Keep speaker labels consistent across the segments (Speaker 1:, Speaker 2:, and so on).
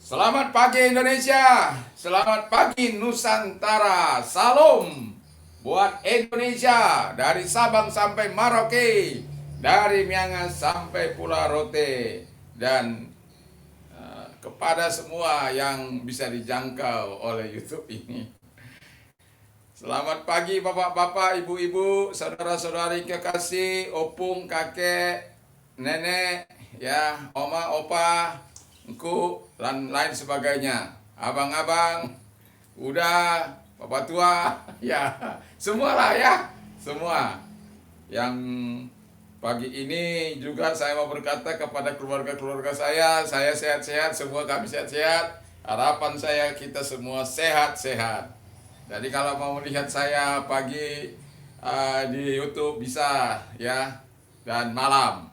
Speaker 1: Selamat pagi Indonesia, selamat pagi Nusantara, salam buat Indonesia dari Sabang sampai Merauke, dari Miangas sampai Pulau Rote, dan kepada semua yang bisa dijangkau oleh YouTube ini. Selamat pagi bapak-bapak, ibu-ibu, saudara-saudari kekasih, opung, kakek, nenek, ya, oma, opa, engku, dan lain sebagainya. Abang-abang, udah, bapak tua, ya, semualah ya, semua. Yang pagi ini juga saya mau berkata kepada keluarga-keluarga saya sehat-sehat, semua kami sehat-sehat. Harapan saya kita semua sehat-sehat. Jadi kalau mau melihat saya pagi di YouTube bisa ya, dan malam.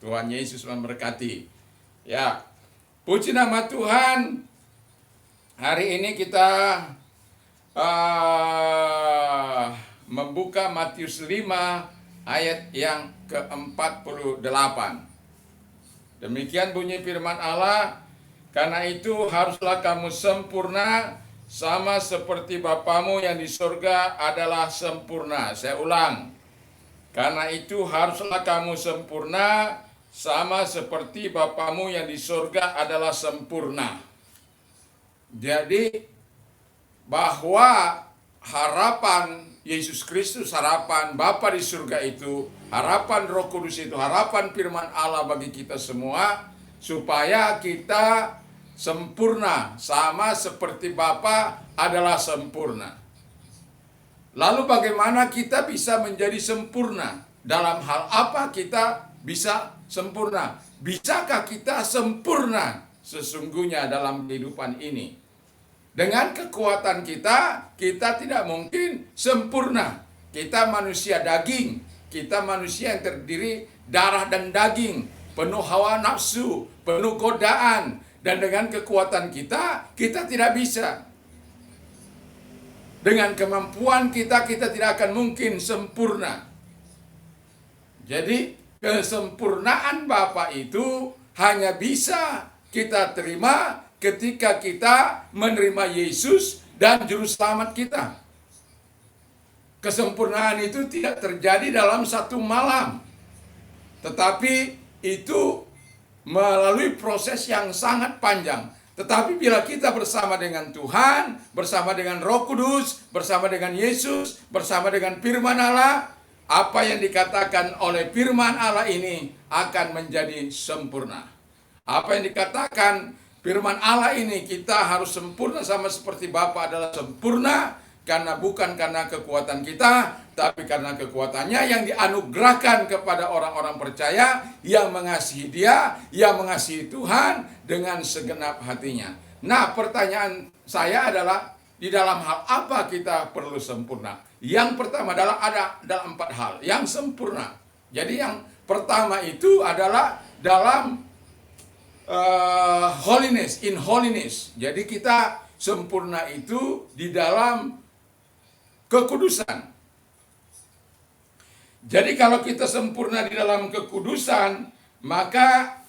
Speaker 1: Tuhan Yesus memberkati. Ya, puji nama Tuhan. Hari ini kita membuka Matius 5 ayat yang ke-48. Demikian bunyi firman Allah, karena itu haruslah kamu sempurna sama seperti Bapamu yang di surga adalah sempurna. Saya ulang. Karena itu haruslah kamu sempurna sama seperti Bapamu yang di surga adalah sempurna. Jadi bahwa harapan Yesus Kristus, harapan Bapa di surga itu, harapan Roh Kudus itu, harapan firman Allah bagi kita semua, supaya kita sempurna sama seperti Bapa adalah sempurna. Lalu bagaimana kita bisa menjadi sempurna? Dalam hal apa kita bisa sempurna? Bisakah kita sempurna sesungguhnya dalam kehidupan ini? Dengan kekuatan kita tidak mungkin sempurna. Kita manusia daging, kita manusia yang terdiri darah dan daging, penuh hawa nafsu, penuh godaan, dan dengan kekuatan kita tidak bisa. Dengan kemampuan kita tidak akan mungkin sempurna. Jadi kesempurnaan Bapa itu hanya bisa kita terima ketika kita menerima Yesus dan Juru Selamat kita. Kesempurnaan itu tidak terjadi dalam satu malam, tetapi itu melalui proses yang sangat panjang. Tetapi bila kita bersama dengan Tuhan, bersama dengan Roh Kudus, bersama dengan Yesus, bersama dengan firman Allah, apa yang dikatakan oleh firman Allah ini akan menjadi sempurna. Apa yang dikatakan firman Allah ini, kita harus sempurna sama seperti Bapa adalah sempurna, karena bukan karena kekuatan kita, tapi karena kekuatannya yang dianugerahkan kepada orang-orang percaya yang mengasihi Dia, yang mengasihi Tuhan dengan segenap hatinya. Nah, pertanyaan saya adalah, di dalam hal apa kita perlu sempurna? Yang pertama adalah ada dalam 4 hal yang sempurna. Jadi yang pertama itu adalah dalam holiness, in holiness. Jadi kita sempurna itu di dalam kekudusan. Jadi kalau kita sempurna di dalam kekudusan, maka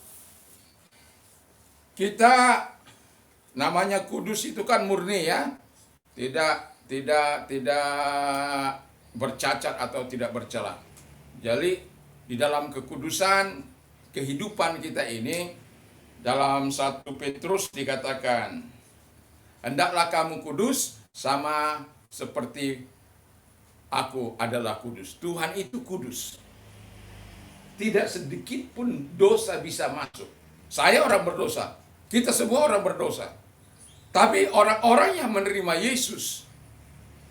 Speaker 1: kita, namanya kudus itu kan murni ya. Tidak bercacat atau tidak bercela. Jadi di dalam kekudusan kehidupan kita ini, dalam 1 Petrus dikatakan, hendaklah kamu kudus sama seperti aku adalah kudus. Tuhan itu kudus. Tidak sedikit pun dosa bisa masuk. Saya orang berdosa. Kita semua orang berdosa. Tapi orang-orang yang menerima Yesus,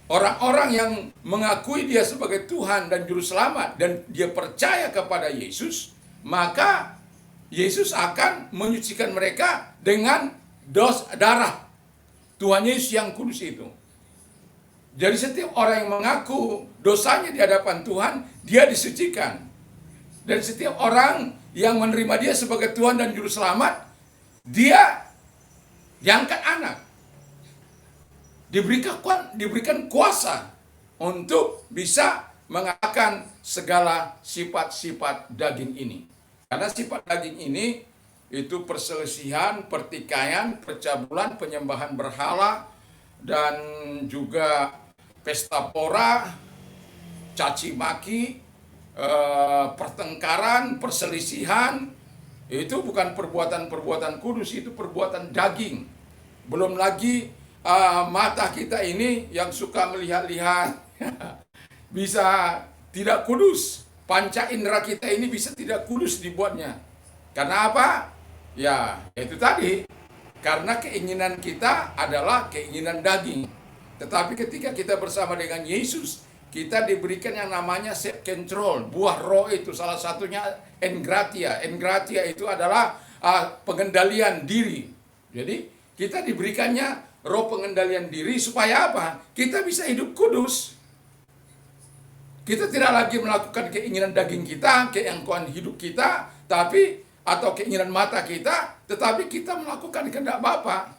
Speaker 1: orang-orang yang mengakui Dia sebagai Tuhan dan Juru Selamat, dan dia percaya kepada Yesus, maka Yesus akan menyucikan mereka dengan darah Tuhan Yesus yang kudus itu. Jadi setiap orang yang mengaku dosanya di hadapan Tuhan, dia disucikan. Dan setiap orang yang menerima Dia sebagai Tuhan dan Juru Selamat, dia diangkat anak. Diberikan kuasa untuk bisa mengalahkan segala sifat-sifat daging ini. Karena sifat daging ini itu perselisihan, pertikaian, percabulan, penyembahan berhala, dan juga pesta pora, caci maki, pertengkaran, perselisihan. Itu bukan perbuatan-perbuatan kudus, itu perbuatan daging. Belum lagi mata kita ini yang suka melihat-lihat bisa tidak kudus. Panca indera kita ini bisa tidak kudus dibuatnya. Karena apa? Ya, itu tadi. Karena keinginan kita adalah keinginan daging. Tetapi ketika kita bersama dengan Yesus, kita diberikan yang namanya self control. Buah roh itu salah satunya engratia. Engratia itu adalah pengendalian diri. Jadi kita diberikannya roh pengendalian diri supaya apa? Kita bisa hidup kudus. Kita tidak lagi melakukan keinginan daging kita, keangkuhan hidup kita, atau keinginan mata kita, tetapi kita melakukan kehendak Bapa.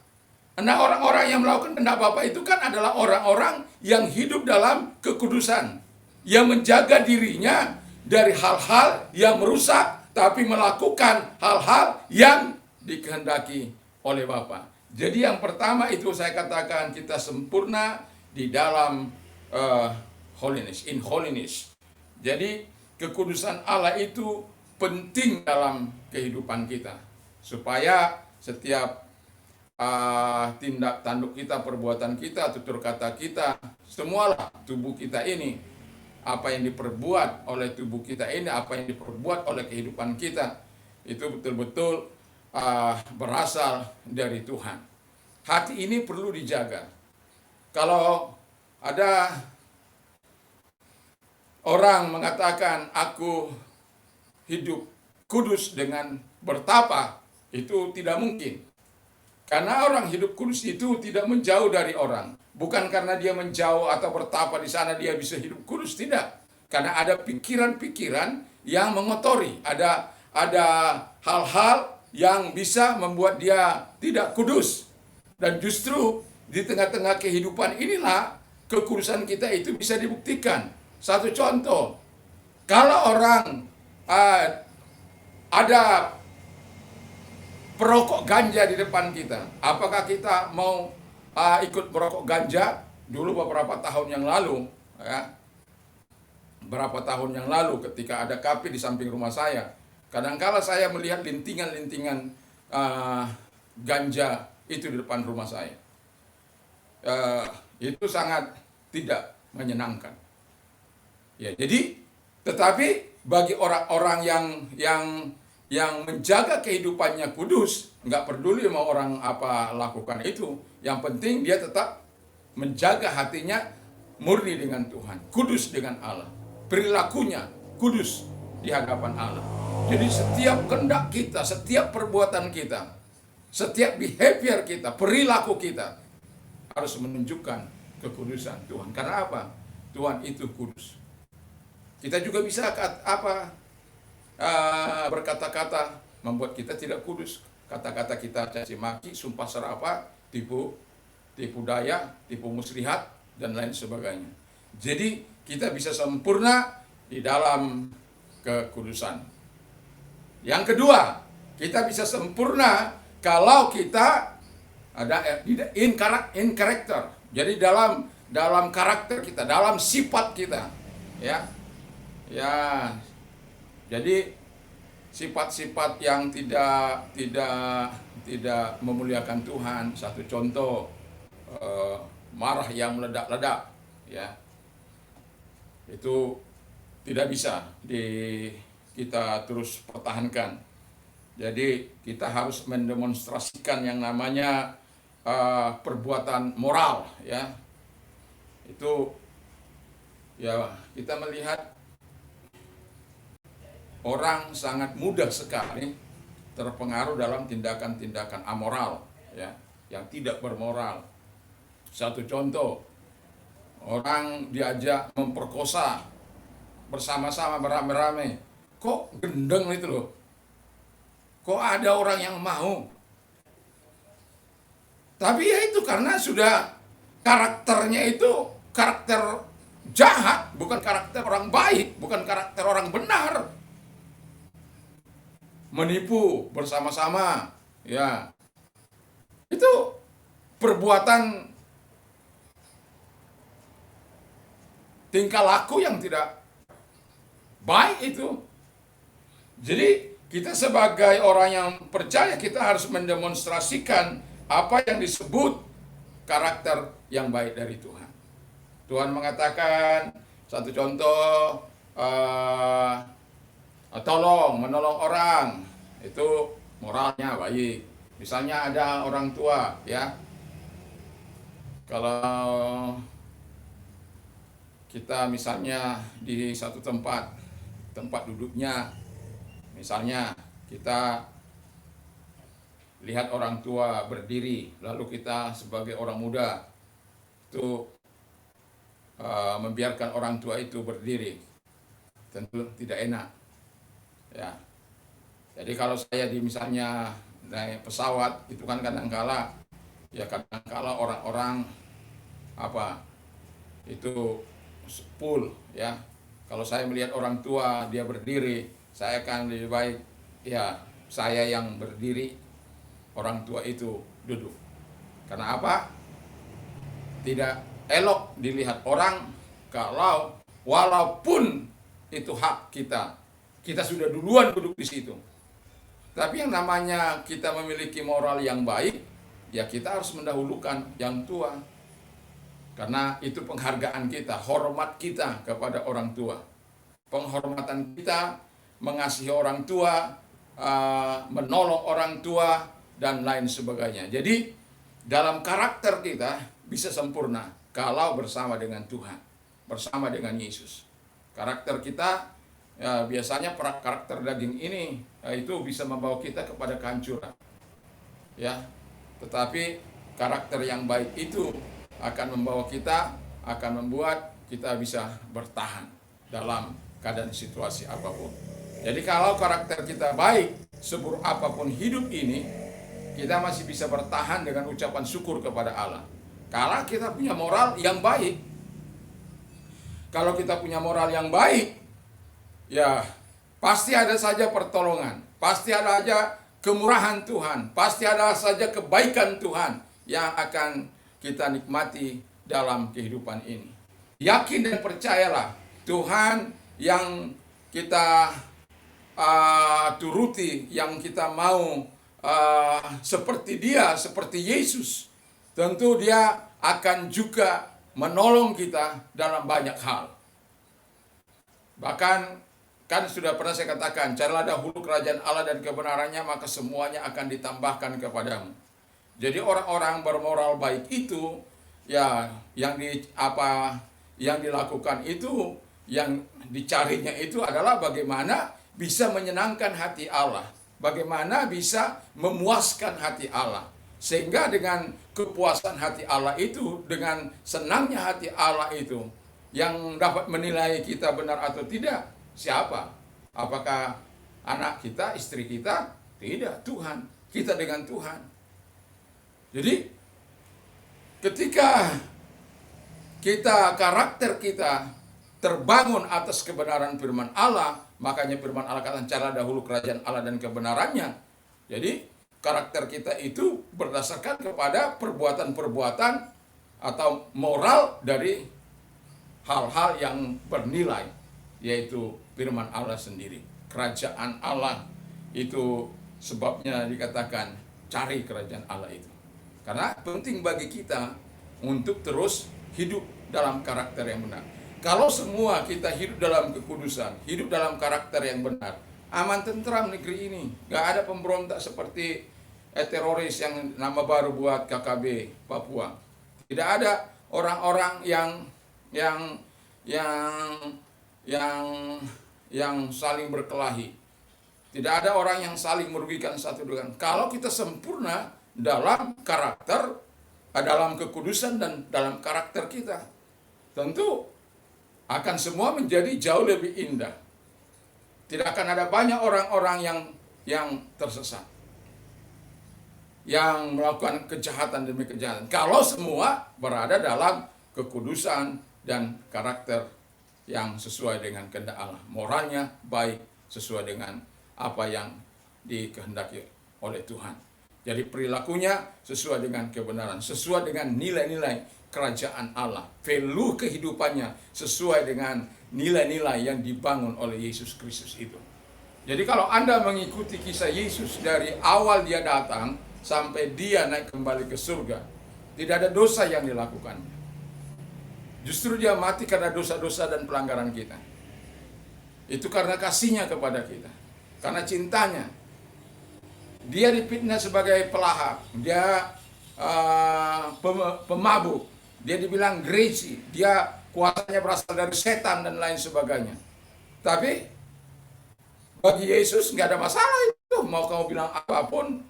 Speaker 1: Nah, orang-orang yang melakukan kehendak Bapa itu kan adalah orang-orang yang hidup dalam kekudusan, yang menjaga dirinya dari hal-hal yang merusak, tapi melakukan hal-hal yang dikehendaki oleh Bapa. Jadi yang pertama itu saya katakan kita sempurna di dalam in holiness. Jadi kekudusan Allah itu penting dalam kehidupan kita, supaya setiap tindak tanduk kita, perbuatan kita, tutur kata kita, semualah tubuh kita ini, apa yang diperbuat oleh tubuh kita ini, apa yang diperbuat oleh kehidupan kita, itu betul-betul berasal dari Tuhan. Hati ini perlu dijaga. Kalau ada orang mengatakan aku hidup kudus dengan bertapa, itu tidak mungkin. Karena orang hidup kudus itu tidak menjauh dari orang. Bukan karena dia menjauh atau bertapa di sana dia bisa hidup kudus, tidak. Karena ada pikiran-pikiran yang mengotori, ada hal-hal yang bisa membuat dia tidak kudus. Dan justru di tengah-tengah kehidupan inilah kekudusan kita itu bisa dibuktikan. Satu contoh, kalau orang ada perokok ganja di depan kita, apakah kita mau ikut merokok ganja? Dulu beberapa tahun yang lalu, ketika ada kafe di samping rumah saya, kadangkala saya melihat lintingan-lintingan ganja itu di depan rumah saya. Itu sangat tidak menyenangkan. Ya, jadi tetapi bagi orang-orang yang menjaga kehidupannya kudus, nggak peduli mau orang apa lakukan itu, yang penting dia tetap menjaga hatinya murni dengan Tuhan, kudus dengan Allah, perilakunya kudus di hadapan Allah. Jadi setiap kehendak kita, setiap perbuatan kita, setiap behavior kita, perilaku kita harus menunjukkan kekudusan Tuhan. Karena apa? Tuhan itu kudus. Kita juga bisa berkata-kata membuat kita tidak kudus. Kata-kata kita caci maki, sumpah serapah, tipu daya, tipu muslihat, dan lain sebagainya. Jadi kita bisa sempurna di dalam kekudusan. Yang kedua, kita bisa sempurna kalau kita ada in character. Jadi dalam karakter kita, dalam sifat kita, ya. Jadi sifat-sifat yang tidak memuliakan Tuhan. Satu contoh, marah yang meledak-ledak, ya. Itu tidak bisa kita terus pertahankan. Jadi kita harus mendemonstrasikan yang namanya perbuatan moral, ya. Itu ya, kita melihat orang sangat mudah sekali terpengaruh dalam tindakan-tindakan amoral, ya, yang tidak bermoral. Satu contoh, orang diajak memperkosa bersama-sama beramai-ramai, kok gendeng itu loh, kok ada orang yang mau. Tapi ya itu karena sudah karakternya itu karakter jahat, bukan karakter orang baik, bukan karakter orang benar. menipu bersama-sama, ya. Itu perbuatan tingkah laku yang tidak baik itu. Jadi kita sebagai orang yang percaya, kita harus mendemonstrasikan apa yang disebut karakter yang baik dari Tuhan. Tuhan mengatakan, satu contoh, menolong orang, itu moralnya baik. Misalnya ada orang tua, ya, kalau kita misalnya di satu tempat duduknya, misalnya kita lihat orang tua berdiri, lalu kita sebagai orang muda itu membiarkan orang tua itu berdiri, tentu tidak enak, ya. Jadi kalau saya misalnya naik pesawat, itu kan kadangkala orang-orang itu full, ya. Kalau saya melihat orang tua dia berdiri, saya akan lebih baik, ya, saya yang berdiri, orang tua itu duduk. Karena apa? Tidak elok dilihat orang kalau walaupun itu hak kita sudah duluan duduk di situ. Tapi yang namanya kita memiliki moral yang baik, ya kita harus mendahulukan yang tua. Karena itu penghargaan kita, hormat kita kepada orang tua. Penghormatan kita, mengasihi orang tua, menolong orang tua, dan lain sebagainya. Jadi dalam karakter kita bisa sempurna kalau bersama dengan Tuhan, bersama dengan Yesus. Karakter kita, ya, biasanya karakter daging ini, itu bisa membawa kita kepada kehancuran, ya. Tetapi karakter yang baik itu akan membawa kita, akan membuat kita bisa bertahan dalam keadaan situasi apapun. Jadi kalau karakter kita baik, seburuk apapun hidup ini, kita masih bisa bertahan dengan ucapan syukur kepada Allah. Kalau kita punya moral yang baik, ya pasti ada saja pertolongan, pasti ada saja kemurahan Tuhan, pasti ada saja kebaikan Tuhan yang akan kita nikmati dalam kehidupan ini. Yakin dan percayalah, Tuhan yang kita turuti, yang kita mau seperti Dia, seperti Yesus, tentu Dia akan juga menolong kita dalam banyak hal. Bahkan kan sudah pernah saya katakan, carilah dahulu kerajaan Allah dan kebenarannya, maka semuanya akan ditambahkan kepadamu. Jadi orang-orang bermoral baik itu, ya, yang dilakukan itu, yang dicarinya itu adalah bagaimana bisa menyenangkan hati Allah, bagaimana bisa memuaskan hati Allah. Sehingga dengan kepuasan hati Allah itu, dengan senangnya hati Allah itu, yang dapat menilai kita benar atau tidak, siapa? Apakah anak kita, istri kita? Tidak, Tuhan. Kita dengan Tuhan. Jadi ketika karakter kita terbangun atas kebenaran firman Allah, makanya firman Allah katakan, carilah dahulu kerajaan Allah dan kebenarannya. Jadi karakter kita itu berdasarkan kepada perbuatan-perbuatan atau moral dari hal-hal yang bernilai, yaitu firman Allah sendiri. Kerajaan Allah itu sebabnya dikatakan cari kerajaan Allah itu. Karena penting bagi kita untuk terus hidup dalam karakter yang benar. Kalau semua kita hidup dalam kekudusan, hidup dalam karakter yang benar, aman tentram negeri ini. Gak ada pemberontak seperti teroris yang nama baru buat KKB Papua. Tidak ada orang-orang yang saling berkelahi. Tidak ada orang yang saling merugikan satu dengan. Kalau kita sempurna dalam karakter, dalam kekudusan dan dalam karakter kita, tentu akan semua menjadi jauh lebih indah. Tidak akan ada banyak orang-orang yang tersesat, yang melakukan kejahatan demi kejahatan. Kalau semua berada dalam kekudusan dan karakter yang sesuai dengan kehendak Allah. Moralnya baik, sesuai dengan apa yang dikehendaki oleh Tuhan. Jadi perilakunya sesuai dengan kebenaran, sesuai dengan nilai-nilai kerajaan Allah. Value kehidupannya sesuai dengan nilai-nilai yang dibangun oleh Yesus Kristus itu. Jadi kalau Anda mengikuti kisah Yesus dari awal dia datang sampai dia naik kembali ke surga, tidak ada dosa yang dilakukannya. Justru dia mati karena dosa-dosa dan pelanggaran kita. Itu karena kasihnya kepada kita, karena cintanya. Dia difitnah sebagai pelahap, dia pemabuk, dia dibilang gereji, dia kuasanya berasal dari setan dan lain sebagainya. Tapi bagi Yesus nggak ada masalah itu, mau kamu bilang apapun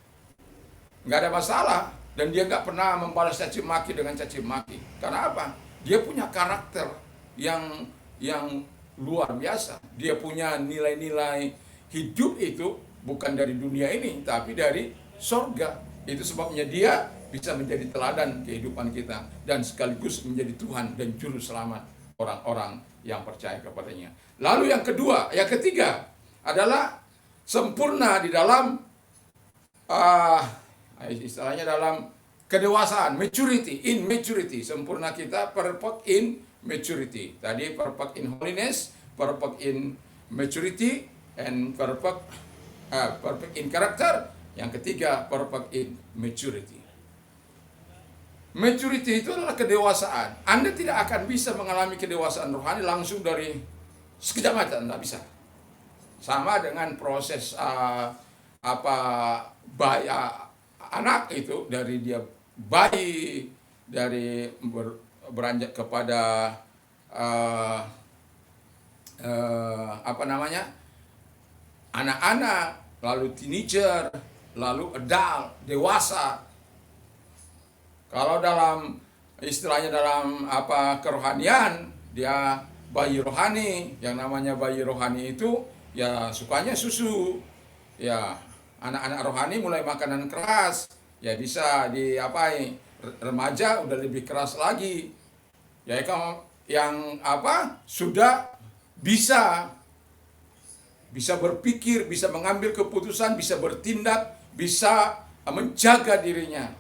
Speaker 1: nggak ada masalah. Dan dia nggak pernah membalas caci maki dengan caci maki. Karena apa? Dia punya karakter yang luar biasa. Dia punya nilai-nilai hidup itu bukan dari dunia ini, tapi dari sorga. Itu sebabnya dia bisa menjadi teladan kehidupan kita dan sekaligus menjadi Tuhan dan juru selamat orang-orang yang percaya kepadanya. Lalu yang ketiga adalah sempurna di dalam istilahnya dalam kedewasaan, maturity, in maturity. Sempurna kita perfect in maturity. Tadi perfect in holiness, perfect in maturity, and perfect in character. Yang ketiga, perfect in maturity. Maturity itu adalah kedewasaan. Anda tidak akan bisa mengalami kedewasaan rohani langsung dari sekejap mata, tidak bisa. Sama dengan proses anak itu, dari dia bayi, dari beranjak kepada anak-anak, lalu teenager, lalu adult, dewasa. Kalau dalam istilahnya dalam kerohanian, dia bayi rohani. Yang namanya bayi rohani itu ya sukanya susu. Ya, anak-anak rohani mulai makanan keras, ya bisa diapain. Remaja udah lebih keras lagi. Ya kalau yang sudah bisa berpikir, bisa mengambil keputusan, bisa bertindak, bisa menjaga dirinya.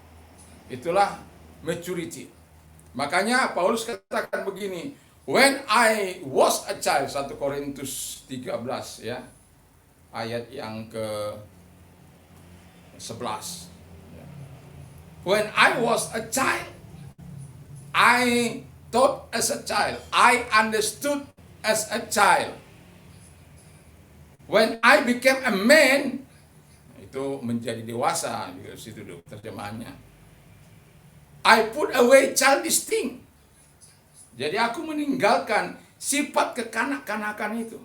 Speaker 1: Itulah maturity. Makanya Paulus katakan begini, when I was a child, 1 Korintus 13 ya, ayat yang ke-11. When I was a child, I thought as a child, I understood as a child. When I became a man, itu menjadi dewasa, di situ terjemahannya. I put away childish thing. Jadi aku meninggalkan sifat kekanak-kanakan itu.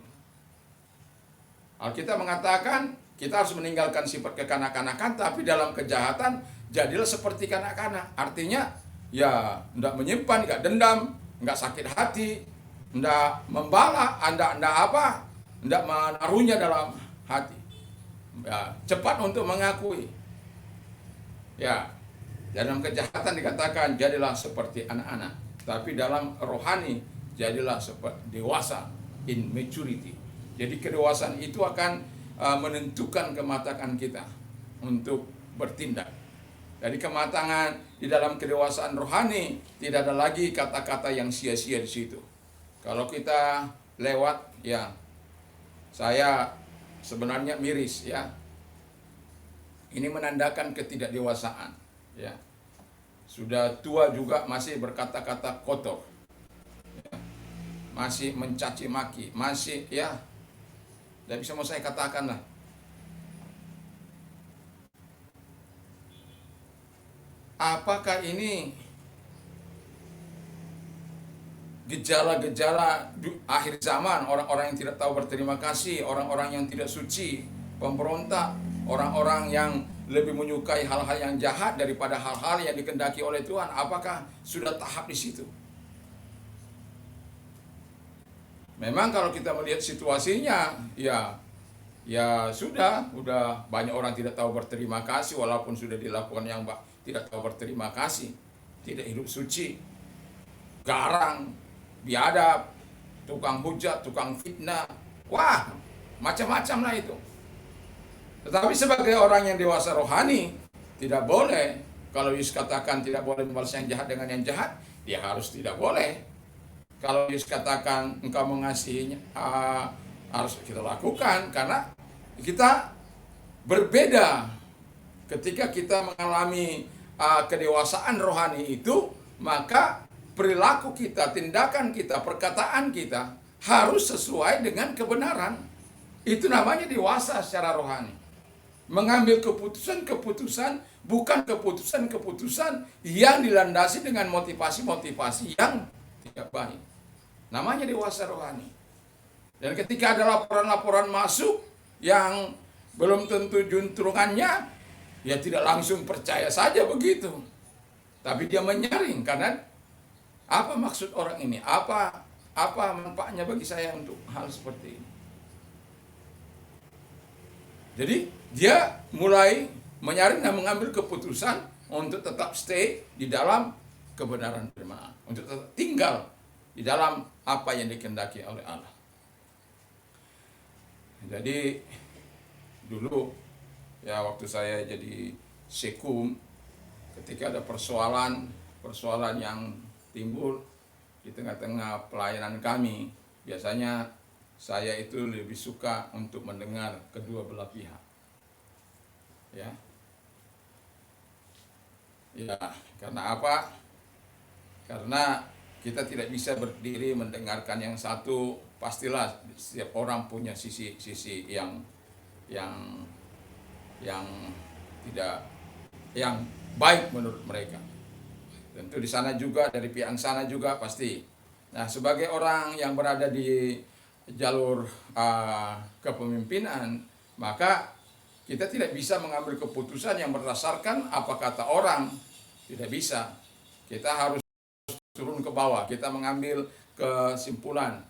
Speaker 1: Alkitab mengatakan kita harus meninggalkan sifat kekanak-kanakan, tapi dalam kejahatan jadilah seperti kanak-kanak. Artinya ya tidak menyimpan, tidak dendam, tidak sakit hati, tidak membalas, tidak menaruhnya dalam hati. Ya, cepat untuk mengakui. Ya, dalam kejahatan dikatakan jadilah seperti anak-anak, tapi dalam rohani jadilah seperti dewasa, in maturity. Jadi kedewasaan itu akan menentukan kematangan kita untuk bertindak. Jadi kematangan di dalam kedewasaan rohani tidak ada lagi kata-kata yang sia-sia di situ. Kalau kita lewat, ya saya sebenarnya miris ya. Ini menandakan ketidakdewasaan. Ya, sudah tua juga masih berkata-kata kotor, ya, masih mencaci maki, masih ya, tidak bisa mau saya katakan lah. Apakah ini gejala-gejala akhir zaman, orang-orang yang tidak tahu berterima kasih, orang-orang yang tidak suci, pemberontak, orang-orang yang lebih menyukai hal-hal yang jahat daripada hal-hal yang dikehendaki oleh Tuhan? Apakah sudah tahap di situ? Memang kalau kita melihat situasinya, ya sudah banyak orang tidak tahu berterima kasih, walaupun sudah dilakukan yang tidak tahu berterima kasih, tidak hidup suci, garang, biadab, tukang hujat, tukang fitnah, wah macam-macam lah itu. Tetapi sebagai orang yang dewasa rohani, tidak boleh. Kalau Yesus katakan tidak boleh membalas yang jahat dengan yang jahat, dia harus tidak boleh. Kalau Yesus katakan engkau mengasihinya, harus kita lakukan, karena kita berbeda. Ketika kita mengalami kedewasaan rohani itu, maka perilaku kita, tindakan kita, perkataan kita harus sesuai dengan kebenaran. Itu namanya dewasa secara rohani. Mengambil keputusan-keputusan, bukan keputusan-keputusan yang dilandasi dengan motivasi-motivasi yang tidak baik. Namanya dewasa rohani. Dan ketika ada laporan-laporan masuk yang belum tentu juntrungannya, ya tidak langsung percaya saja begitu. Tapi dia menyaring, karena apa maksud orang ini? Apa manfaatnya bagi saya untuk hal seperti ini? Jadi dia mulai menyaring dan mengambil keputusan untuk tetap stay di dalam kebenaran firman Allah, untuk tetap tinggal di dalam apa yang dikehendaki oleh Allah. Jadi dulu ya waktu saya jadi sekum, ketika ada persoalan yang timbul di tengah-tengah pelayanan kami, biasanya saya itu lebih suka untuk mendengar kedua belah pihak. Ya, karena apa? Karena kita tidak bisa berdiri mendengarkan yang satu. Pastilah setiap orang punya sisi yang tidak, yang baik menurut mereka. Tentu di sana juga, dari pihak sana juga pasti. Nah, sebagai orang yang berada di jalur kepemimpinan, maka kita tidak bisa mengambil keputusan yang berdasarkan apa kata orang. Tidak bisa. Kita harus turun ke bawah. Kita mengambil kesimpulan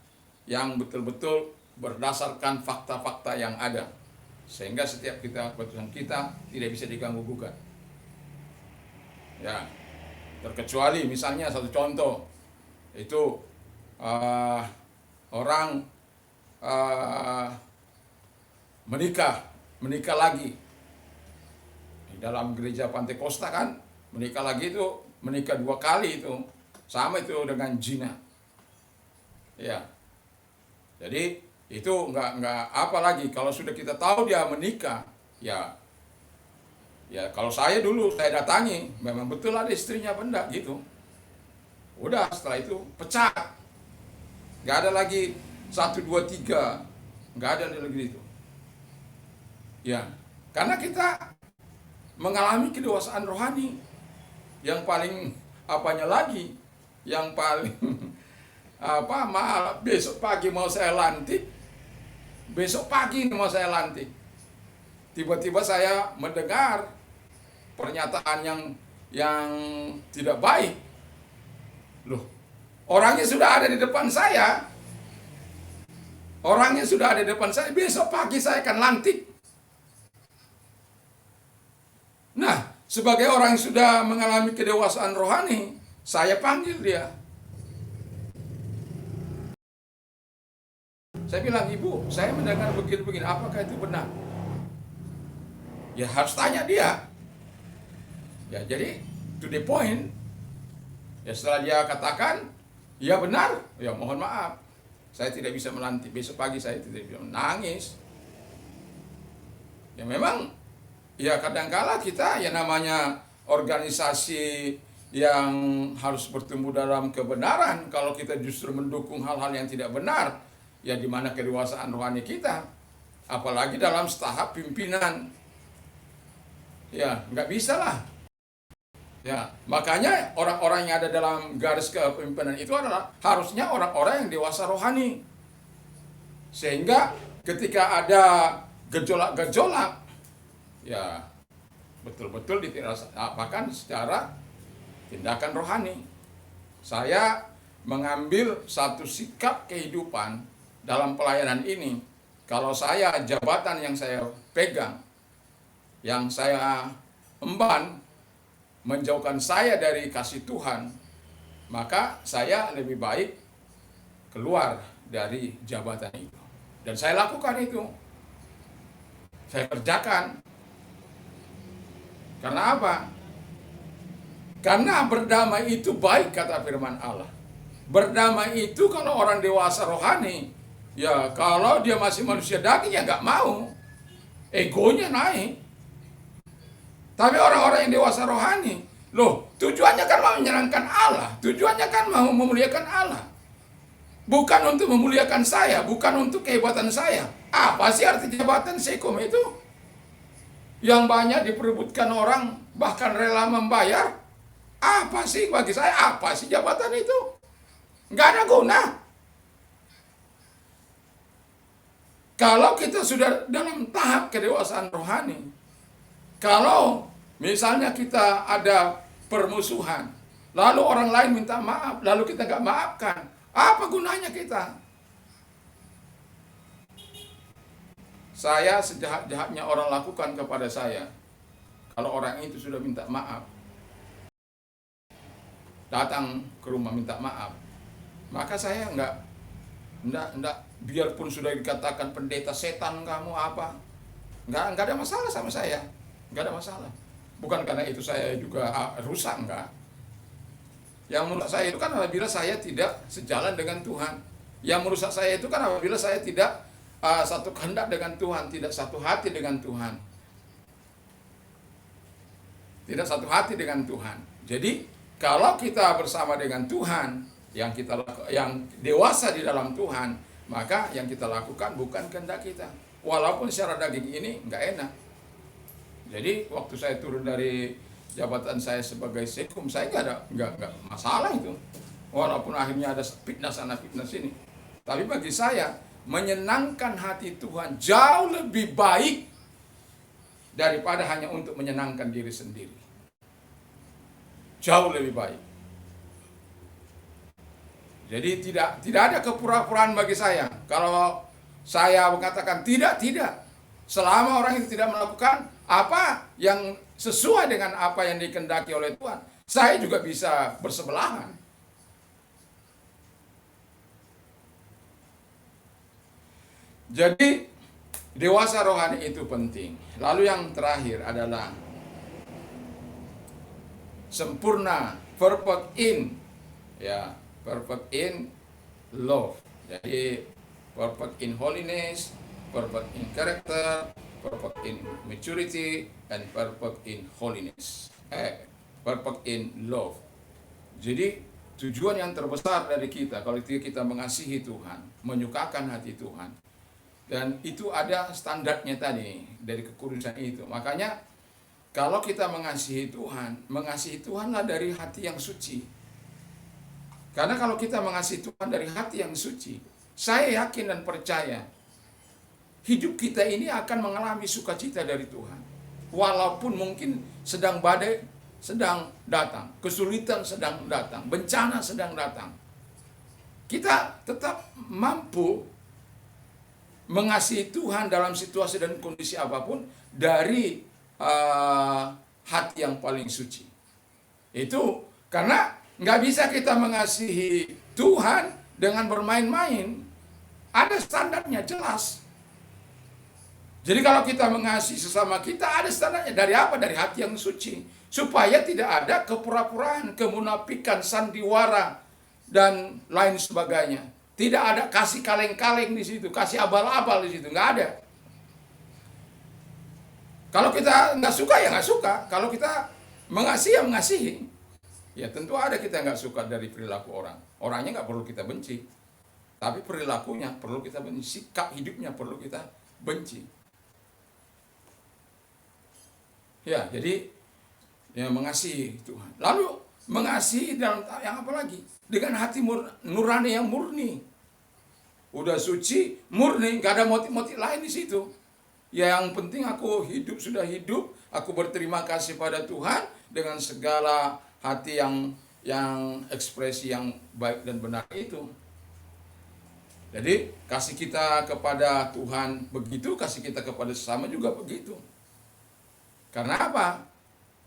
Speaker 1: yang betul-betul berdasarkan fakta-fakta yang ada. Sehingga setiap keputusan kita tidak bisa diganggu gugat. Ya, terkecuali misalnya satu contoh, itu orang menikah lagi. Di dalam gereja Pantekosta kan, menikah lagi itu menikah 2 kali itu. Sama itu dengan zina. Ya. Jadi itu enggak apa lagi, kalau sudah kita tahu dia menikah, ya kalau saya dulu saya datangi, memang betul ada istrinya benda gitu. Udah setelah itu pecah. Enggak ada lagi 1, 2, 3. Enggak ada lagi itu. Ya, karena kita mengalami kedewasaan rohani. Yang paling apanya lagi, yang paling besok pagi mau saya lantik, tiba-tiba saya mendengar pernyataan yang tidak baik. Loh, orangnya sudah ada di depan saya. Besok pagi saya akan lantik. Nah, sebagai orang yang sudah mengalami kedewasaan rohani, saya panggil dia. Saya bilang, Ibu, saya mendengar begini-begini, apakah itu benar? Ya harus tanya dia. Ya jadi, to the point. Ya setelah dia katakan, ya benar, ya mohon maaf, saya tidak bisa melantik. Besok pagi saya tidak bisa menangis. Ya memang, ya kadangkala kita, ya namanya organisasi yang harus bertumbuh dalam kebenaran. Kalau kita justru mendukung hal-hal yang tidak benar, ya di mana kedewasaan rohani kita, apalagi dalam tahap pimpinan, ya nggak bisa lah. Ya makanya orang-orang yang ada dalam garis kepemimpinan itu adalah harusnya orang-orang yang dewasa rohani, sehingga ketika ada gejolak-gejolak, ya betul-betul ditirasakan secara tindakan rohani. Saya mengambil satu sikap kehidupan dalam pelayanan ini. Kalau saya, jabatan yang saya pegang, yang saya emban, menjauhkan saya dari kasih Tuhan, maka saya lebih baik keluar dari jabatan itu. Dan saya lakukan itu. saya kerjakan. Karena apa? Karena berdamai itu baik, kata firman Allah. Berdamai itu kalau orang dewasa rohani, ya kalau dia masih manusia daging ya nggak mau. Egonya naik. Tapi orang-orang yang dewasa rohani, loh, tujuannya kan mau menyenangkan Allah, tujuannya kan mau memuliakan Allah. Bukan untuk memuliakan saya, bukan untuk kehebatan saya. Apa sih arti jabatan sekum itu? Yang banyak diperebutkan orang, bahkan rela membayar. Apa sih bagi saya, apa sih jabatan itu? Nggak ada guna. Kalau kita sudah dalam tahap kedewasaan rohani, kalau misalnya kita ada permusuhan, lalu orang lain minta maaf, lalu kita nggak maafkan, apa gunanya kita? Saya sejahat-jahatnya orang lakukan kepada saya, kalau orang itu sudah minta maaf, datang ke rumah minta maaf, maka saya enggak, biarpun sudah dikatakan pendeta setan kamu apa, enggak ada masalah sama saya, enggak ada masalah. Bukan karena itu saya juga rusak, enggak. Yang merusak saya itu kan apabila saya tidak sejalan dengan Tuhan. Yang merusak saya itu kan apabila saya tidak satu kehendak dengan Tuhan, tidak satu hati dengan Tuhan. Tidak satu hati dengan Tuhan. Jadi kalau kita bersama dengan Tuhan, yang dewasa di dalam Tuhan, maka yang kita lakukan bukan kehendak kita. Walaupun secara daging ini nggak enak. Jadi waktu saya turun dari jabatan saya sebagai sekum, saya nggak masalah itu. Walaupun akhirnya ada fitnah sana fitnah sini. Tapi bagi saya, menyenangkan hati Tuhan jauh lebih baik daripada hanya untuk menyenangkan diri sendiri. Jauh lebih baik. Jadi tidak ada kepura-puraan bagi saya. Kalau saya mengatakan tidak. Selama orang itu tidak melakukan apa yang sesuai dengan apa yang dikehendaki oleh Tuhan, saya juga bisa bersebelahan. Jadi dewasa rohani itu penting. Lalu yang terakhir adalah sempurna, perfect in, ya, perfect in love. Jadi perfect in holiness, perfect in character, perfect in maturity, and perfect in holiness. Perfect in love. Jadi tujuan yang terbesar dari kita kalau kita mengasihi Tuhan, menyukakan hati Tuhan, dan itu ada standarnya tadi dari kekudusan itu. Makanya kalau kita mengasihi Tuhanlah dari hati yang suci. Karena kalau kita mengasihi Tuhan dari hati yang suci, saya yakin dan percaya hidup kita ini akan mengalami sukacita dari Tuhan. Walaupun mungkin sedang badai sedang datang, kesulitan sedang datang, bencana sedang datang, kita tetap mampu mengasihi Tuhan dalam situasi dan kondisi apapun dari hati yang paling suci. Itu karena nggak bisa kita mengasihi Tuhan dengan bermain-main. Ada standarnya jelas. Jadi kalau kita mengasihi sesama kita ada standarnya. Dari apa? Dari hati yang suci. Supaya tidak ada kepura-puraan, kemunafikan, sandiwara, dan lain sebagainya. Tidak ada kasih kaleng-kaleng di situ, kasih abal-abal di situ, nggak ada. Kalau kita nggak suka ya nggak suka. Kalau kita mengasihi ya mengasihi. Ya tentu ada kita nggak suka dari perilaku orang. Orangnya nggak perlu kita benci, tapi perilakunya perlu kita benci, sikap hidupnya perlu kita benci. Ya jadi ya mengasihi Tuhan. Lalu mengasihi dalam yang apa lagi? Dengan hati nurani yang murni. Udah suci, murni, nggak ada motif-motif lain di situ. Ya yang penting aku sudah hidup, aku berterima kasih pada Tuhan dengan segala hati yang ekspresi yang baik dan benar itu. Jadi kasih kita kepada Tuhan begitu, kasih kita kepada sesama juga begitu. Karena apa?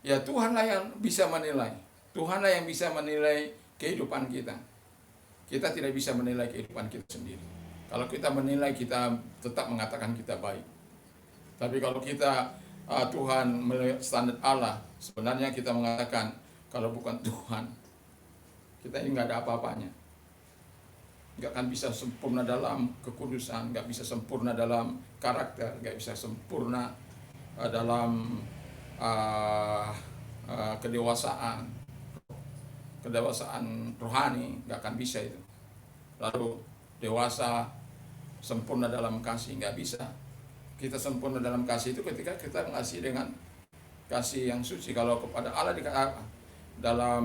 Speaker 1: Ya Tuhanlah yang bisa menilai. Tuhanlah yang bisa menilai kehidupan kita. Kita tidak bisa menilai kehidupan kita sendiri. Kalau kita menilai, kita tetap mengatakan kita baik. Tapi kalau kita Tuhan melihat standar Allah, sebenarnya kita mengatakan kalau bukan Tuhan, kita ini nggak ada apa-apanya. Nggak akan bisa sempurna dalam kekudusan, nggak bisa sempurna dalam karakter, nggak bisa sempurna dalam kedewasaan rohani, nggak akan bisa itu. Lalu dewasa sempurna dalam kasih, nggak bisa. Kita sempurna dalam kasih itu ketika kita mengasihi dengan kasih yang suci. Kalau kepada Allah dikatakan dalam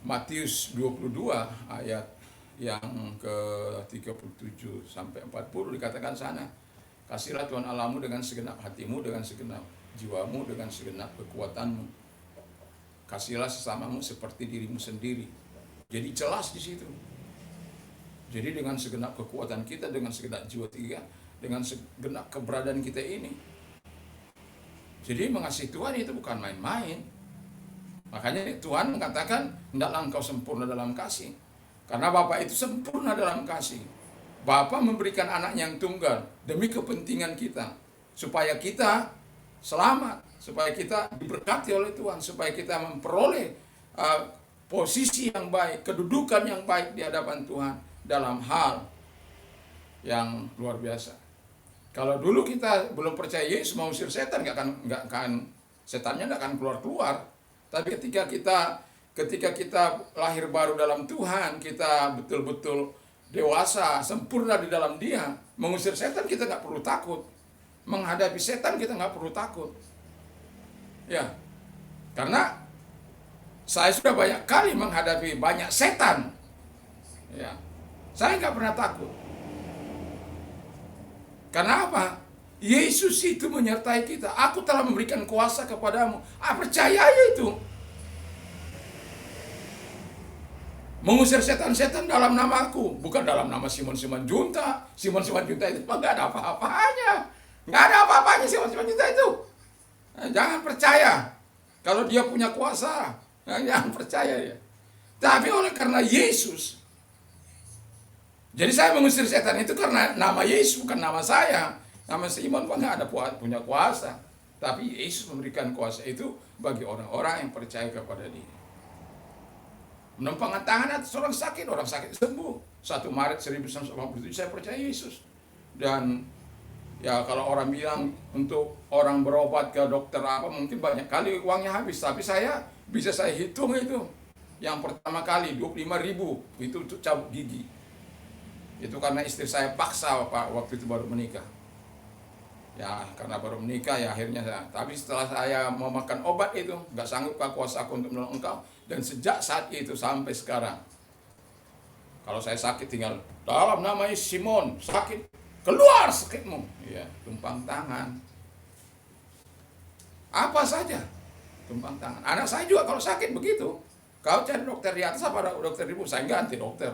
Speaker 1: Matius 22 ayat yang ke-37 sampai 40 dikatakan sana, kasihlah Tuhan Allahmu dengan segenap hatimu, dengan segenap jiwamu, dengan segenap kekuatanmu. Kasihlah sesamamu seperti dirimu sendiri. Jadi jelas di situ. Jadi dengan segenap kekuatan kita, dengan segenap jiwa kita, dengan segenap keberadaan kita ini. Jadi mengasihi Tuhan itu bukan main-main. Makanya Tuhan mengatakan, hendaklah engkau sempurna dalam kasih. Karena Bapa itu sempurna dalam kasih. Bapa memberikan anaknya yang tunggal demi kepentingan kita. Supaya kita selamat, supaya kita diberkati oleh Tuhan, supaya kita memperoleh posisi yang baik, kedudukan yang baik di hadapan Tuhan dalam hal yang luar biasa. Kalau dulu kita belum percaya Yesus, mau usir setan, setannya nggak akan keluar. Tapi ketika kita lahir baru dalam Tuhan, kita betul-betul dewasa, sempurna di dalam Dia, mengusir setan kita nggak perlu takut. Menghadapi setan kita nggak perlu takut. Ya, karena saya sudah banyak kali menghadapi banyak setan. Ya, saya nggak pernah takut. Karena apa? Yesus itu menyertai kita. Aku telah memberikan kuasa kepadamu. Percaya itu. Mengusir setan-setan dalam namaku, bukan dalam nama Simon Junta. Simon Junta itu nggak ada apa-apanya. Nggak ada apa-apanya Simon Junta itu. Jangan percaya kalau dia punya kuasa. Jangan percaya ya. Tapi oleh karena Yesus, jadi saya mengusir setan itu karena nama Yesus, bukan nama saya. Nama Simon pun nggak ada punya kuasa. Tapi Yesus memberikan kuasa itu bagi orang-orang yang percaya kepada Dia. Menumpangkan tangan atas orang sakit sembuh. 1 Maret 1987 saya percaya Yesus. Dan ya kalau orang bilang untuk orang berobat ke dokter apa, mungkin banyak kali uangnya habis. Tapi saya hitung itu. Yang pertama kali 25.000 itu untuk cabut gigi. Itu karena istri saya paksa waktu itu baru menikah. Ya karena baru menikah ya akhirnya tapi setelah saya mau makan obat itu, nggak sanggup kuasa aku untuk menolong engkau. Dan sejak saat itu sampai sekarang, kalau saya sakit tinggal dalam nama Simon, sakit, keluar sakitmu. Ya, tumpang tangan. Apa saja, tumpang tangan. Anak saya juga kalau sakit begitu. Kau cari dokter di atas apa dokter di bumi? Saya ganti dokter.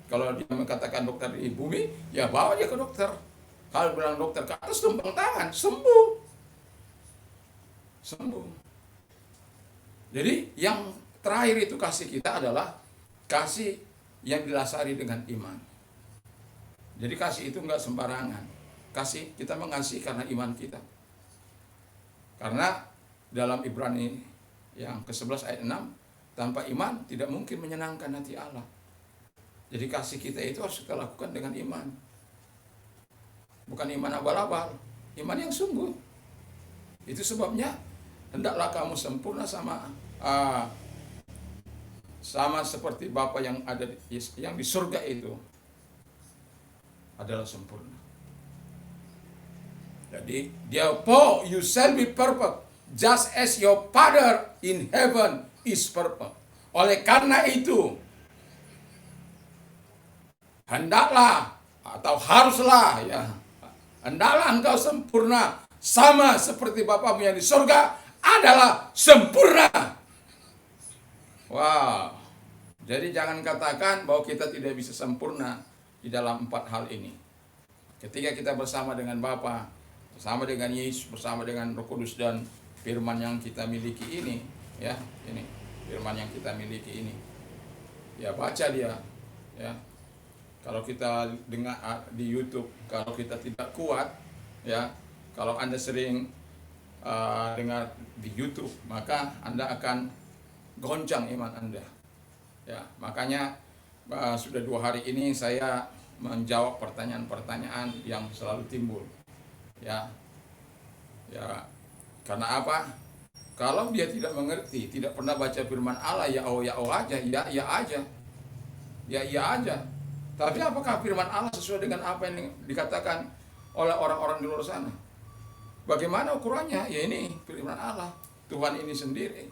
Speaker 1: Kalau dia mengatakan dokter di bumi, ya bawa dia ke dokter. Kalau bilang dokter ke atas, tumpang tangan, sembuh. Jadi yang terakhir itu kasih kita adalah kasih yang didasari dengan iman. Jadi kasih itu enggak sembarangan. Kasih, kita mengasihi karena iman kita. Karena dalam Ibrani yang ke-11 ayat 6, tanpa iman tidak mungkin menyenangkan hati Allah. Jadi kasih kita itu harus kita lakukan dengan iman. Bukan iman abal-abal, iman yang sungguh. Itu sebabnya hendaklah kamu sempurna sama seperti Bapa yang ada yang di surga itu adalah sempurna. Jadi therefore you shall be perfect just as your Father in heaven is perfect. Oleh karena itu hendaklah atau haruslah ya, hendaklah engkau sempurna sama seperti Bapamu yang di surga adalah sempurna. Wow. Jadi jangan katakan bahwa kita tidak bisa sempurna di dalam 4 hal ini. Ketika kita bersama dengan Bapa, bersama dengan Yesus, bersama dengan Roh Kudus dan firman yang kita miliki ini, ya, ini firman yang kita miliki ini. Ya, baca dia, ya. Kalau kita dengar di YouTube, kalau kita tidak kuat, ya, kalau Anda sering dengar di YouTube, maka Anda akan goncang iman Anda. Ya, makanya sudah 2 hari ini saya menjawab pertanyaan-pertanyaan yang selalu timbul. Ya, ya, karena apa? Kalau dia tidak mengerti, tidak pernah baca firman Allah, ya oh aja, ya aja, ya iya aja. Tapi apakah firman Allah sesuai dengan apa yang dikatakan oleh orang-orang di luar sana? Bagaimana ukurannya? Ya ini firman Allah, Tuhan ini sendiri.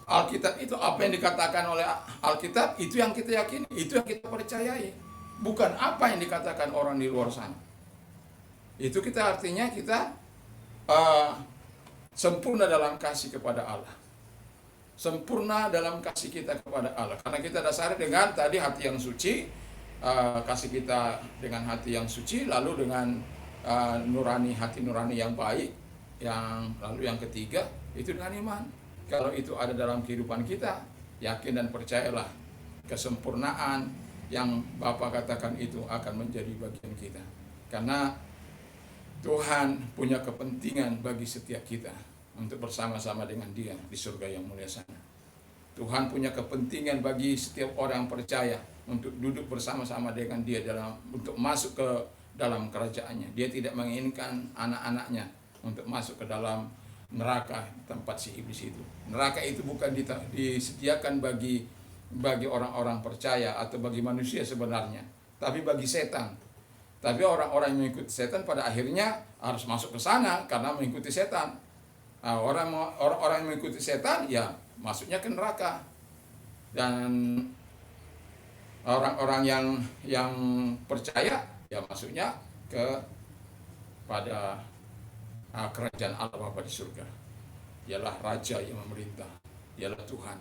Speaker 1: Alkitab itu apa yang dikatakan oleh Alkitab, itu yang kita yakini, itu yang kita percayai. Bukan apa yang dikatakan orang di luar sana. Itu kita artinya kita sempurna dalam kasih kepada Allah. Sempurna dalam kasih kita kepada Allah. Karena kita dasari dengan tadi hati yang suci, kasih kita dengan hati yang suci, lalu dengan nurani, hati nurani yang baik, lalu yang ketiga itu dengan iman. Kalau itu ada dalam kehidupan kita, yakin dan percayalah kesempurnaan yang Bapa katakan itu akan menjadi bagian kita. Karena Tuhan punya kepentingan bagi setiap kita untuk bersama-sama dengan Dia di surga yang mulia sana. Tuhan punya kepentingan bagi setiap orang yang percaya untuk duduk bersama-sama dengan Dia untuk masuk ke dalam kerajaannya. Dia tidak menginginkan anak-anaknya untuk masuk ke dalam neraka, tempat si iblis itu. Neraka itu bukan disediakan bagi orang-orang percaya atau bagi manusia sebenarnya, tapi bagi setan. Tapi orang-orang yang mengikuti setan pada akhirnya harus masuk ke sana karena mengikuti setan. Nah, orang-orang yang mengikuti setan ya masuknya ke neraka. Dan orang-orang yang percaya ya masuknya pada kerajaan Allah Bapa di surga. Dialah raja yang memerintah, dialah Tuhan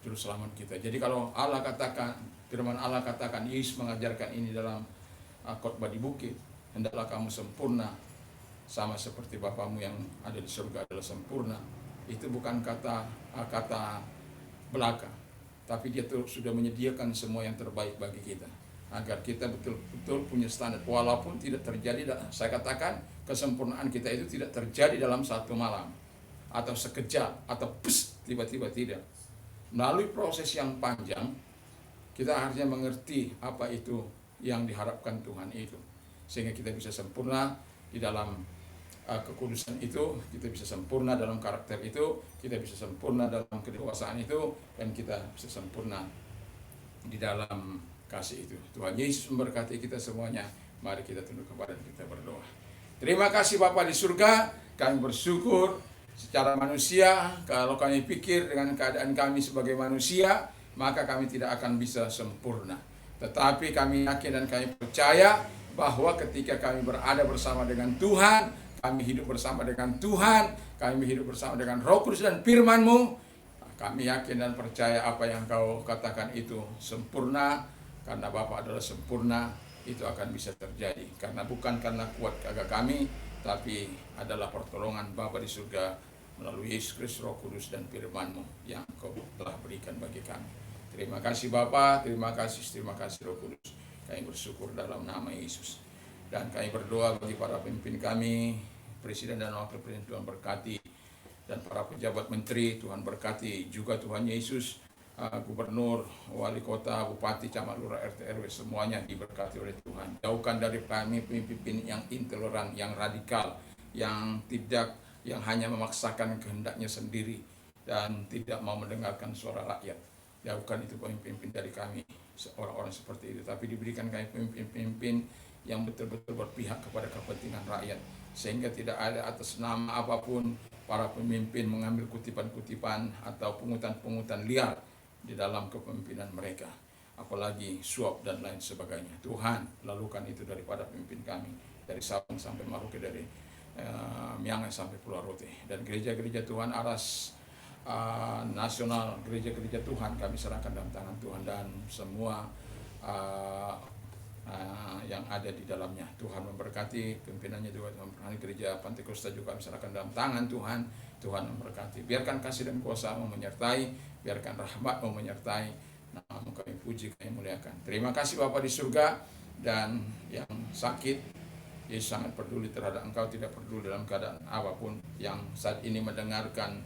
Speaker 1: juru selamat kita. Jadi kalau Allah katakan, firman Allah katakan, Yesus mengajarkan ini dalam khotbah di bukit, hendaklah kamu sempurna sama seperti Bapamu yang ada di surga adalah sempurna. Itu bukan kata belaka, tapi Dia sudah menyediakan semua yang terbaik bagi kita, agar kita betul-betul punya standar. Walaupun tidak terjadi, saya katakan kesempurnaan kita itu tidak terjadi dalam satu malam atau sekejap atau tiba-tiba, tidak. Melalui proses yang panjang, kita harusnya mengerti apa itu yang diharapkan Tuhan itu, sehingga kita bisa sempurna di dalam kekudusan itu, kita bisa sempurna dalam karakter itu, kita bisa sempurna dalam kedewasaan itu, dan kita bisa sempurna di dalam kasih itu. Tuhan Yesus memberkati kita semuanya. Mari kita tunduk kepada dan kita berdoa. Terima kasih Bapa di surga, kami bersyukur secara manusia, kalau kami pikir dengan keadaan kami sebagai manusia, maka kami tidak akan bisa sempurna. Tetapi kami yakin dan kami percaya bahwa ketika kami berada bersama dengan Tuhan, kami hidup bersama dengan Tuhan, kami hidup bersama dengan Roh Kudus dan firman-Mu, kami yakin dan percaya apa yang Kau katakan itu sempurna. Karena Bapa adalah sempurna, itu akan bisa terjadi. Karena bukan karena kuat gagah kami, tapi adalah pertolongan Bapa di surga melalui Yesus Kristus, Roh Kudus dan firman-Mu yang Kau telah berikan bagi kami. Terima kasih Bapa, terima kasih Roh Kudus. Kami bersyukur dalam nama Yesus. Dan kami berdoa bagi para pemimpin kami, Presiden dan Wakil Presiden, Tuhan berkati. Dan para pejabat menteri, Tuhan berkati. Juga Tuhan Yesus, Gubernur, Wali Kota, Bupati, Camat, Lurah, RT, RW, semuanya diberkati oleh Tuhan. Jauhkan dari kami pemimpin yang intoleran, yang radikal, yang hanya memaksakan kehendaknya sendiri dan tidak mau mendengarkan suara rakyat. Jauhkan itu pemimpin dari kami, orang-orang seperti itu. Tapi diberikan kami pemimpin yang betul-betul berpihak kepada kepentingan rakyat, sehingga tidak ada atas nama apapun para pemimpin mengambil kutipan-kutipan atau pungutan-pungutan liar di dalam kepemimpinan mereka, apalagi suap dan lain sebagainya. Tuhan, lakukan itu daripada pemimpin kami, dari Sabang sampai Maroke, dari Miangas sampai Pulau Rote, dan gereja-gereja Tuhan Aras nasional, gereja-gereja Tuhan kami serahkan dalam tangan Tuhan, dan semua yang ada di dalamnya. Tuhan memberkati pimpinannya juga, memberkati gereja Pantai Kosta juga kami serahkan dalam tangan Tuhan. Tuhan memberkati. Biarkan kasih dan kuasa-Mu menyertai, biarkan rahmat-Mu menyertai. Nama-Mu kami puji. puji, kami muliakan. Terima kasih Bapa di surga, dan yang sakit, Yesus sangat peduli terhadap engkau, tidak peduli dalam keadaan apapun. Yang saat ini mendengarkan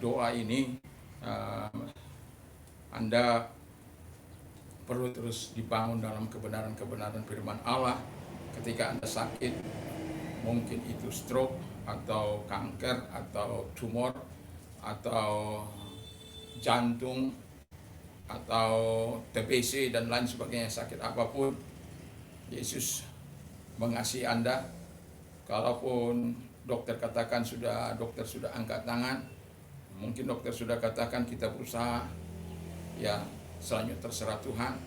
Speaker 1: doa ini, Anda perlu terus dibangun dalam kebenaran-kebenaran firman Allah. Ketika Anda sakit, mungkin itu stroke, atau kanker, atau tumor, atau jantung, atau TBC dan lain sebagainya, sakit apapun, Yesus mengasihi Anda. Kalaupun dokter katakan dokter sudah angkat tangan, mungkin dokter sudah katakan kita berusaha, ya selanjutnya terserah Tuhan.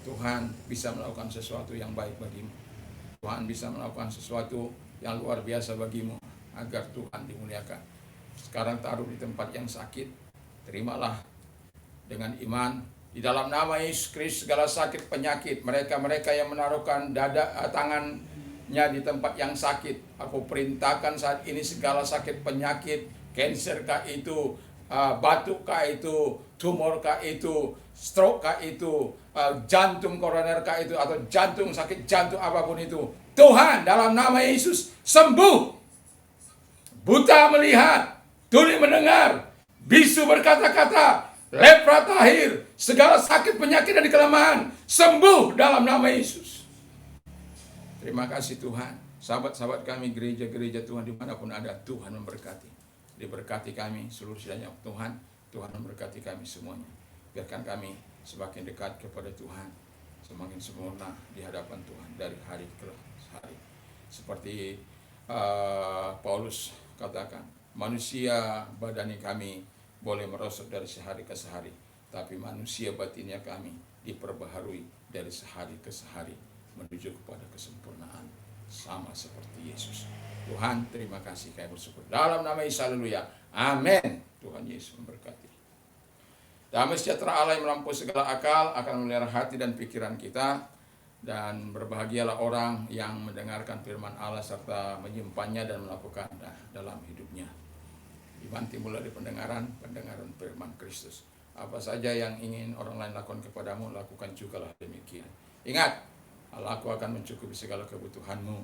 Speaker 1: Tuhan bisa melakukan sesuatu yang baik bagimu. Tuhan bisa melakukan sesuatu yang luar biasa bagimu, agar Tuhan dimuliakan. Sekarang taruh di tempat yang sakit, terimalah dengan iman. Di dalam nama Yesus Kristus, segala sakit penyakit, mereka yang menaruhkan tangannya di tempat yang sakit, aku perintahkan saat ini segala sakit penyakit, cancer kah itu, batuk kah itu, tumor kah itu, stroke kah itu, jantung koroner kah itu, atau jantung, sakit jantung apapun itu, Tuhan dalam nama Yesus sembuh. Buta melihat, tuli mendengar, bisu berkata-kata, lepra tahir, segala sakit penyakit dan kelemahan sembuh dalam nama Yesus. Terima kasih Tuhan. Sahabat-sahabat kami, gereja-gereja Tuhan dimanapun ada, Tuhan memberkati. Diberkati kami seluruh sidangnya Tuhan. Tuhan memberkati kami semuanya. Biarkan kami semakin dekat kepada Tuhan, semakin sempurna di hadapan Tuhan dari hari ke hari. Seperti Paulus katakan, manusia badani kami boleh merosot dari sehari ke sehari, tapi manusia batinnya kami diperbaharui dari sehari ke sehari menuju kepada kesempurnaan sama seperti Yesus. Tuhan, terima kasih, kami bersyukur dalam nama Yesus, haleluya, amin. Tuhan Yesus memberkati. Damai sejahtera Allah yang melampaui segala akal akan memelihara hati dan pikiran kita, dan berbahagialah orang yang mendengarkan firman Allah serta menyimpannya dan melakukan dalam hidupnya. Dibantu mulai dari pendengaran firman Kristus. Apa saja yang ingin orang lain lakukan kepadamu, lakukan jugalah demikian. Ingat, Allah akan mencukupi segala kebutuhanmu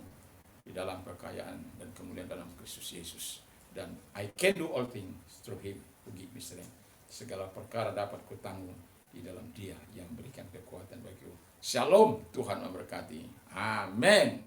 Speaker 1: di dalam kekayaan dan kemuliaan dalam Kristus Yesus. Dan I can do all things through Him who gives me strength. Segala perkara dapat kutanggung di dalam Dia yang berikan kekuatan bagiku. Shalom, Tuhan memberkati. Amin.